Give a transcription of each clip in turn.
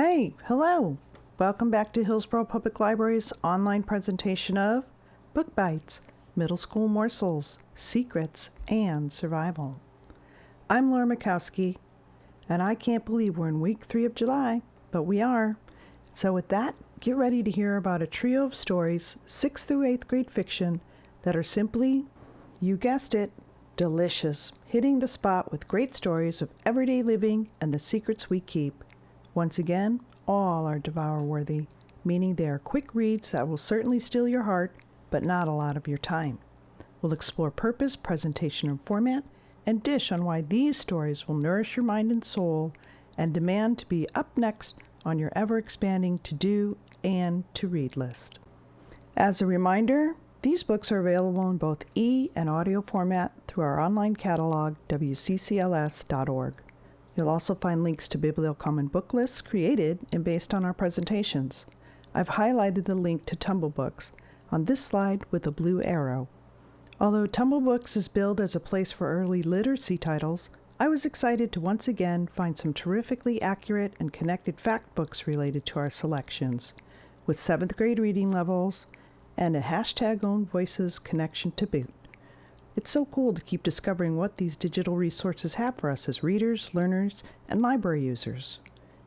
Hey, hello! Welcome back to Hillsborough Public Library's online presentation of Book Bites, Middle School Morsels, Secrets, and Survival. I'm Laura Mikowski, and I can't believe we're in week 3 of July, but we are. So with that, get ready to hear about a trio of stories, 6th through 8th grade fiction, that are simply, you guessed it, delicious, hitting the spot with great stories of everyday living and the secrets we keep. Once again, all are devour-worthy, meaning they are quick reads that will certainly steal your heart, but not a lot of your time. We'll explore purpose, presentation, and format, and dish on why these stories will nourish your mind and soul and demand to be up next on your ever-expanding to-do and to-read list. As a reminder, these books are available in both e- and audio format through our online catalog, wccls.org. You'll also find links to Bibliocommon book lists created and based on our presentations. I've highlighted the link to Tumble Books on this slide with a blue arrow. Although Tumble Books is billed as a place for early literacy titles, I was excited to once again find some terrifically accurate and connected fact books related to our selections, with 7th grade reading levels and a hashtag own voices connection to boot. It's so cool to keep discovering what these digital resources have for us as readers, learners, and library users.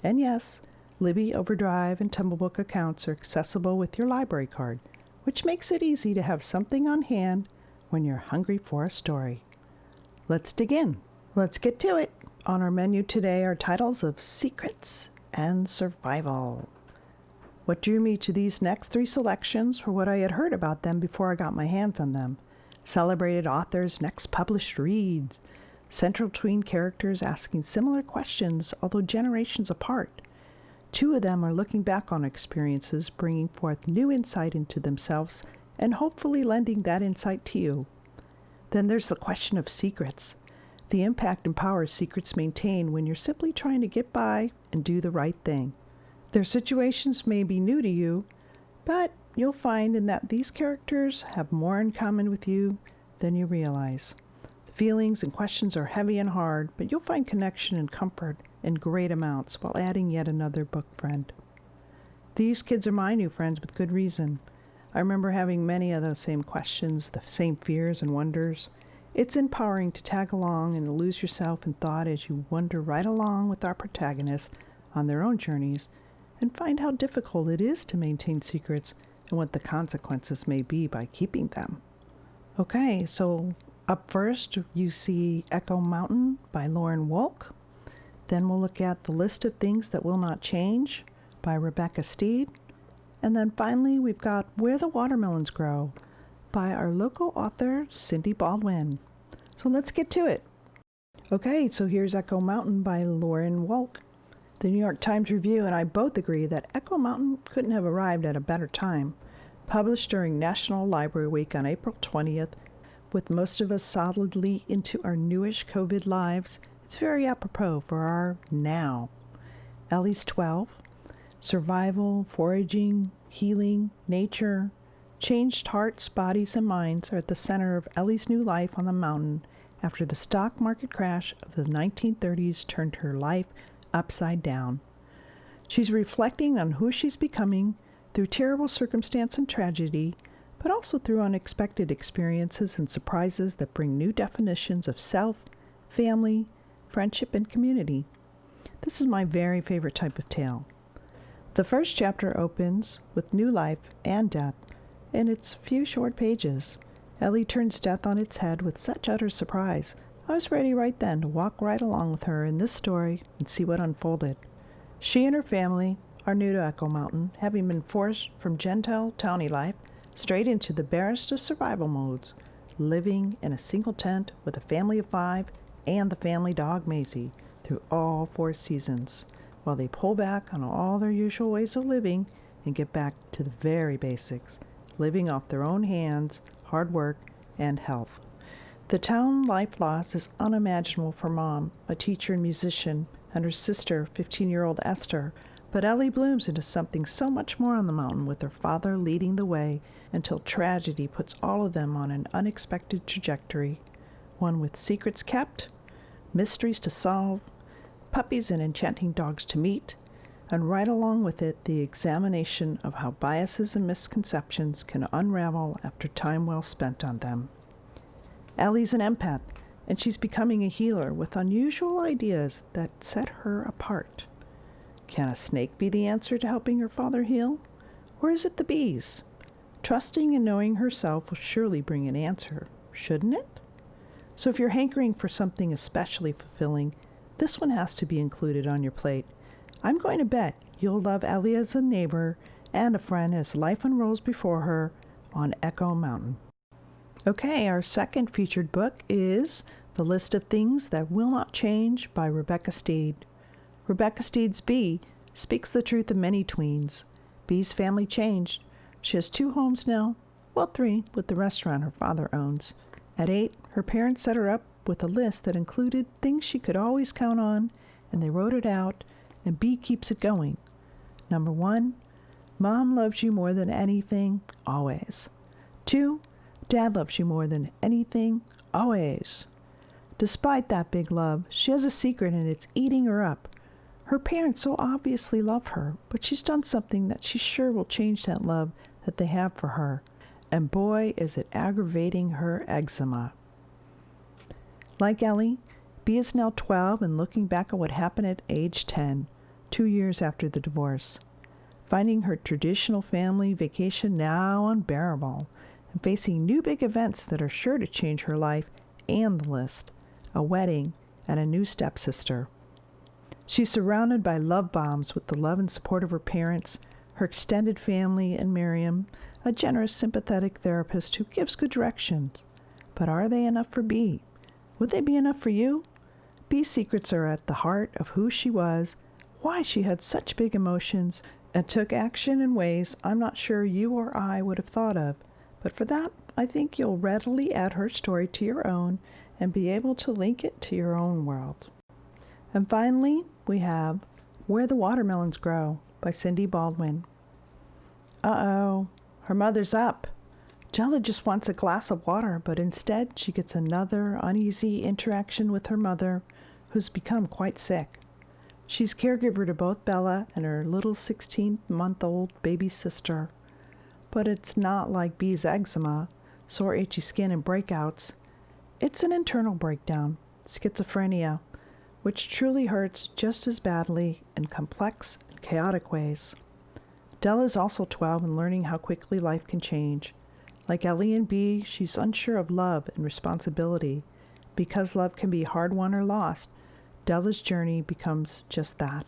And yes, Libby, Overdrive, and Tumblebook accounts are accessible with your library card, which makes it easy to have something on hand when you're hungry for a story. Let's dig in. Let's get to it. On our menu today are titles of Secrets and Survival. What drew me to these next 3 selections were what I had heard about them before I got my hands on them. Celebrated authors' next published reads, central tween characters asking similar questions, although generations apart. 2 of them are looking back on experiences, bringing forth new insight into themselves, and hopefully lending that insight to you. Then there's the question of secrets, the impact and power secrets maintain when you're simply trying to get by and do the right thing. Their situations may be new to you, but you'll find in that these characters have more in common with you than you realize. The feelings and questions are heavy and hard, but you'll find connection and comfort in great amounts while adding yet another book friend. These kids are my new friends with good reason. I remember having many of those same questions, the same fears and wonders. It's empowering to tag along and lose yourself in thought as you wander right along with our protagonists on their own journeys and find how difficult it is to maintain secrets and what the consequences may be by keeping them. Okay, so up first you see Echo Mountain by Lauren Wolk. Then we'll look at The List of Things That Will Not Change by Rebecca Steed. And then finally we've got Where the Watermelons Grow by our local author Cindy Baldwin. So let's get to it. Okay, so here's Echo Mountain by Lauren Wolk. The New York Times Review and I both agree that Echo Mountain couldn't have arrived at a better time. Published during National Library Week on April 20th, with most of us solidly into our newish COVID lives, it's very apropos for our now. Ellie's 12. Survival, foraging, healing, nature, changed hearts, bodies, and minds are at the center of Ellie's new life on the mountain after the stock market crash of the 1930s turned her life upside down. She's reflecting on who she's becoming through terrible circumstance and tragedy, but also through unexpected experiences and surprises that bring new definitions of self, family, friendship, and community. This is my very favorite type of tale. The first chapter opens with new life and death in its few short pages. Ellie turns death on its head with such utter surprise. I was ready right then to walk right along with her in this story and see what unfolded. She and her family are new to Echo Mountain, having been forced from gentile towny life straight into the barest of survival modes, living in a single tent with a family of 5 and the family dog Maisie through all 4 seasons, while they pull back on all their usual ways of living and get back to the very basics, living off their own hands, hard work, and health. The town life loss is unimaginable for Mom, a teacher and musician, and her sister, 15-year-old Esther, but Ellie blooms into something so much more on the mountain with her father leading the way until tragedy puts all of them on an unexpected trajectory, one with secrets kept, mysteries to solve, puppies and enchanting dogs to meet, and right along with it the examination of how biases and misconceptions can unravel after time well spent on them. Allie's an empath, and she's becoming a healer with unusual ideas that set her apart. Can a snake be the answer to helping her father heal? Or is it the bees? Trusting and knowing herself will surely bring an answer, shouldn't it? So if you're hankering for something especially fulfilling, this one has to be included on your plate. I'm going to bet you'll love Ellie as a neighbor and a friend as life unrolls before her on Echo Mountain. Okay, our second featured book is The List of Things That Will Not Change by Rebecca Steed. Rebecca Steed's Bee speaks the truth of many tweens. Bee's family changed. She has 2 homes now, well 3 with the restaurant her father owns. At 8, her parents set her up with a list that included things she could always count on, and they wrote it out, and Bee keeps it going. Number 1, Mom loves you more than anything, always. 2, Dad loves you more than anything, always. Despite that big love, she has a secret and it's eating her up. Her parents so obviously love her, but she's done something that she's sure will change that love that they have for her. And boy, is it aggravating her eczema. Like Ellie, Bee is now 12 and looking back at what happened at age 10, 2 years after the divorce. Finding her traditional family vacation now unbearable, and facing new big events that are sure to change her life and the list, a wedding and a new stepsister. She's surrounded by love bombs with the love and support of her parents, her extended family, and Miriam, a generous, sympathetic therapist who gives good directions. But are they enough for Bee? Would they be enough for you? Bee's secrets are at the heart of who she was, why she had such big emotions, and took action in ways I'm not sure you or I would have thought of. But for that, I think you'll readily add her story to your own and be able to link it to your own world. And finally, we have Where the Watermelons Grow by Cindy Baldwin. Uh-oh, her mother's up. Jella just wants a glass of water, but instead she gets another uneasy interaction with her mother, who's become quite sick. She's caregiver to both Bella and her little 16-month-old baby sister. But it's not like Bee's eczema, sore itchy skin and breakouts. It's an internal breakdown, schizophrenia, which truly hurts just as badly in complex and chaotic ways. Della is also 12 and learning how quickly life can change. Like Ellie and Bee, she's unsure of love and responsibility. Because love can be hard won or lost, Della's journey becomes just that.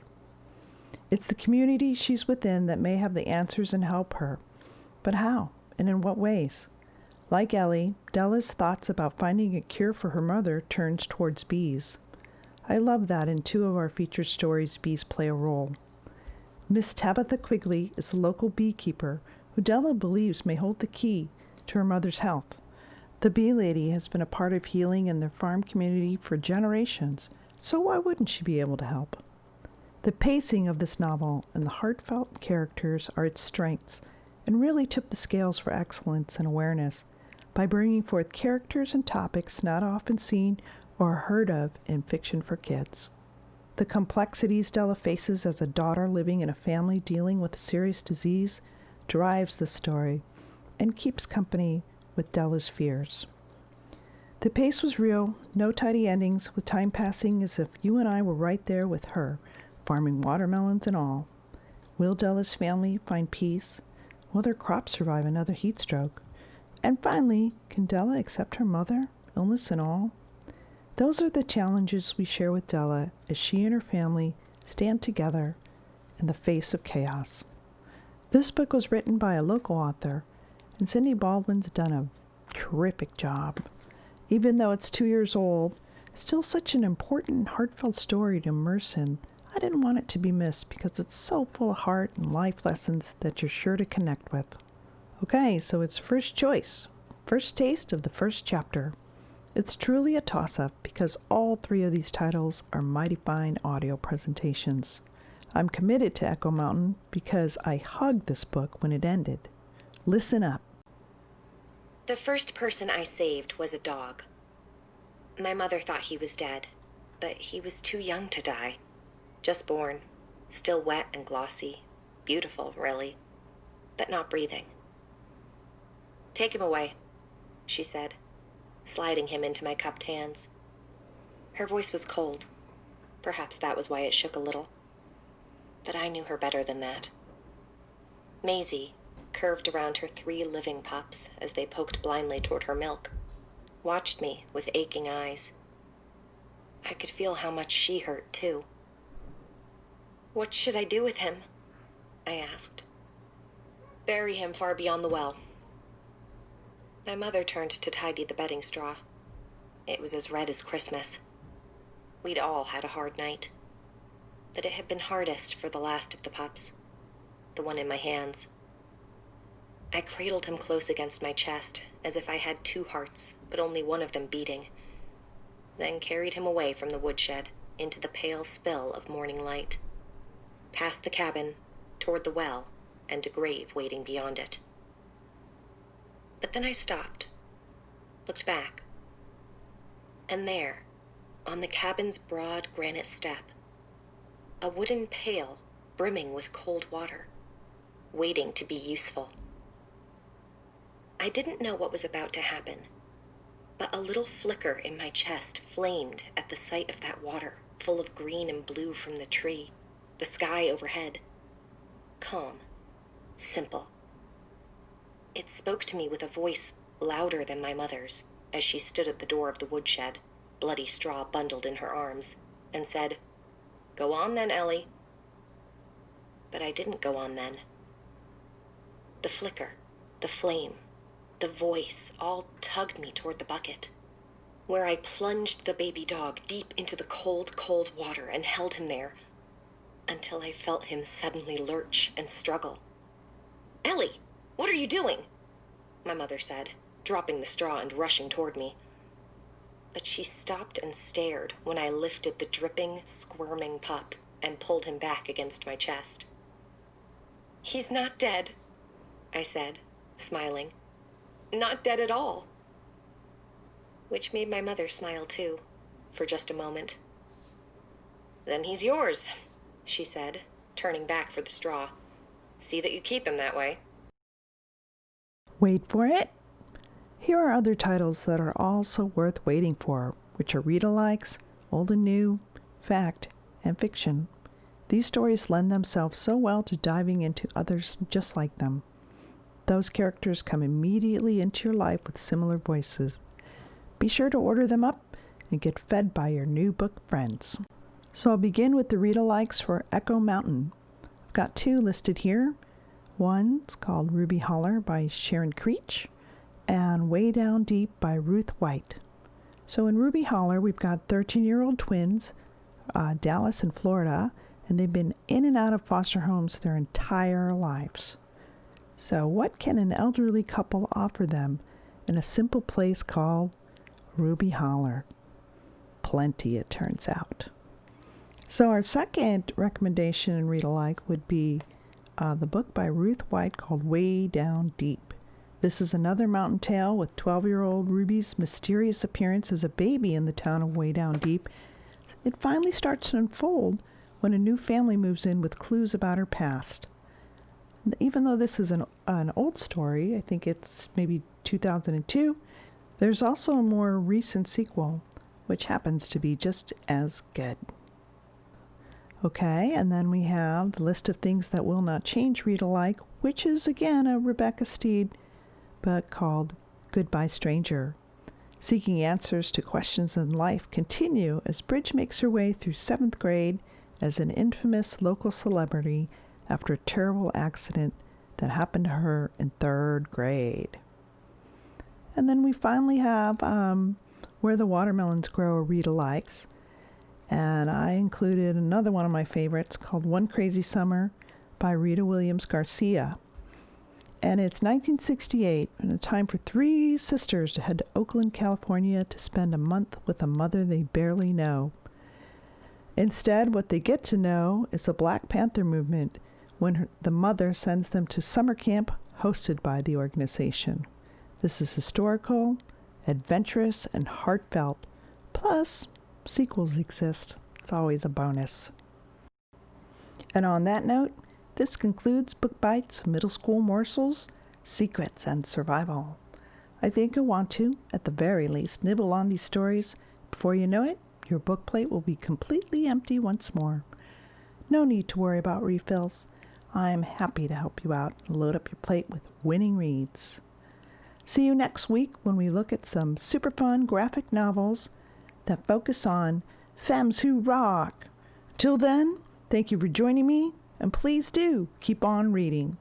It's the community she's within that may have the answers and help her. But how, and in what ways? Like Ellie, Della's thoughts about finding a cure for her mother turns towards bees. I love that in 2 of our featured stories, bees play a role. Miss Tabitha Quigley is a local beekeeper who Della believes may hold the key to her mother's health. The bee lady has been a part of healing in their farm community for generations, so why wouldn't she be able to help? The pacing of this novel and the heartfelt characters are its strengths, and really tip the scales for excellence and awareness by bringing forth characters and topics not often seen or heard of in fiction for kids. The complexities Della faces as a daughter living in a family dealing with a serious disease drives the story and keeps company with Della's fears. The pace was real, no tidy endings, with time passing as if you and I were right there with her, farming watermelons and all. Will Della's family find peace? Will their crops survive another heat stroke? And finally, can Della accept her mother, illness and all? Those are the challenges we share with Della as she and her family stand together in the face of chaos. This book was written by a local author, and Cindy Baldwin's done a terrific job. Even though it's 2 years old, still such an important, heartfelt story to immerse in. I didn't want it to be missed because it's so full of heart and life lessons that you're sure to connect with. Okay, so it's first choice, first taste of the first chapter. It's truly a toss-up because all 3 of these titles are mighty fine audio presentations. I'm committed to Echo Mountain because I hugged this book when it ended. Listen up. The first person I saved was a dog. My mother thought he was dead, but he was too young to die. Just born. Still wet and glossy. Beautiful, really, but not breathing. "Take him away," she said, sliding him into my cupped hands. Her voice was cold. Perhaps that was why it shook a little. But I knew her better than that. Maisie curved around her 3 living pups as they poked blindly toward her milk, watched me with aching eyes. I could feel how much she hurt, too. "What should I do with him?" I asked. "Bury him far beyond the well." My mother turned to tidy the bedding straw. It was as red as Christmas. We'd all had a hard night. But it had been hardest for the last of the pups, the one in my hands. I cradled him close against my chest, as if I had 2 hearts, but only one of them beating, then carried him away from the woodshed into the pale spill of morning light, past the cabin, toward the well, and a grave waiting beyond it. But then I stopped, looked back, and there, on the cabin's broad granite step, a wooden pail brimming with cold water, waiting to be useful. I didn't know what was about to happen, but a little flicker in my chest flamed at the sight of that water, full of green and blue from the tree, the sky overhead. Calm, simple. It spoke to me with a voice louder than my mother's as she stood at the door of the woodshed, bloody straw bundled in her arms, and said, "Go on then, Ellie." But I didn't go on then. The flicker, the flame, the voice all tugged me toward the bucket, where I plunged the baby dog deep into the cold, cold water and held him there until I felt him suddenly lurch and struggle. "Ellie, what are you doing?" my mother said, dropping the straw and rushing toward me. But she stopped and stared when I lifted the dripping, squirming pup and pulled him back against my chest. "He's not dead," I said, smiling. "Not dead at all." Which made my mother smile too, for just a moment. "Then he's yours," she said, turning back for the straw. "See that you keep him that way." Wait for it. Here are other titles that are also worth waiting for, which are Readalikes, old and new, fact, and fiction. These stories lend themselves so well to diving into others just like them. Those characters come immediately into your life with similar voices. Be sure to order them up and get fed by your new book friends. So I'll begin with the Readalikes for Echo Mountain. I've got 2 listed here. One's called Ruby Holler by Sharon Creech and Way Down Deep by Ruth White. So in Ruby Holler, we've got 13-year-old twins, Dallas and Florida, and they've been in and out of foster homes their entire lives. So what can an elderly couple offer them in a simple place called Ruby Holler? Plenty, it turns out. So our second recommendation in Readalike would be the book by Ruth White called Way Down Deep. This is another mountain tale with 12-year-old Ruby's mysterious appearance as a baby in the town of Way Down Deep. It finally starts to unfold when a new family moves in with clues about her past. Even though this is an old story, I think it's maybe 2002, there's also a more recent sequel, which happens to be just as good. Okay, and then we have The List of Things That Will Not Change Read-alike, which is again a Rebecca Steed book called Goodbye Stranger. Seeking answers to questions in life continue as Bridge makes her way through 7th grade as an infamous local celebrity after a terrible accident that happened to her in 3rd grade. And then we finally have Where the Watermelons Grow, Read-alikes. And I included another one of my favorites called One Crazy Summer by Rita Williams Garcia. And it's 1968 and a time for 3 sisters to head to Oakland, California to spend a month with a mother they barely know. Instead, what they get to know is the Black Panther movement when the mother sends them to summer camp hosted by the organization. This is historical, adventurous, and heartfelt. Plus, sequels exist. It's always a bonus. And on that note, this concludes Book Bites, Middle School Morsels, Secrets, and Survival. I think you'll want to, at the very least, nibble on these stories. Before you know it, your book plate will be completely empty once more. No need to worry about refills. I'm happy to help you out and load up your plate with winning reads. See you next week when we look at some super fun graphic novels that focus on femmes who rock. Till then, thank you for joining me, and please do keep on reading.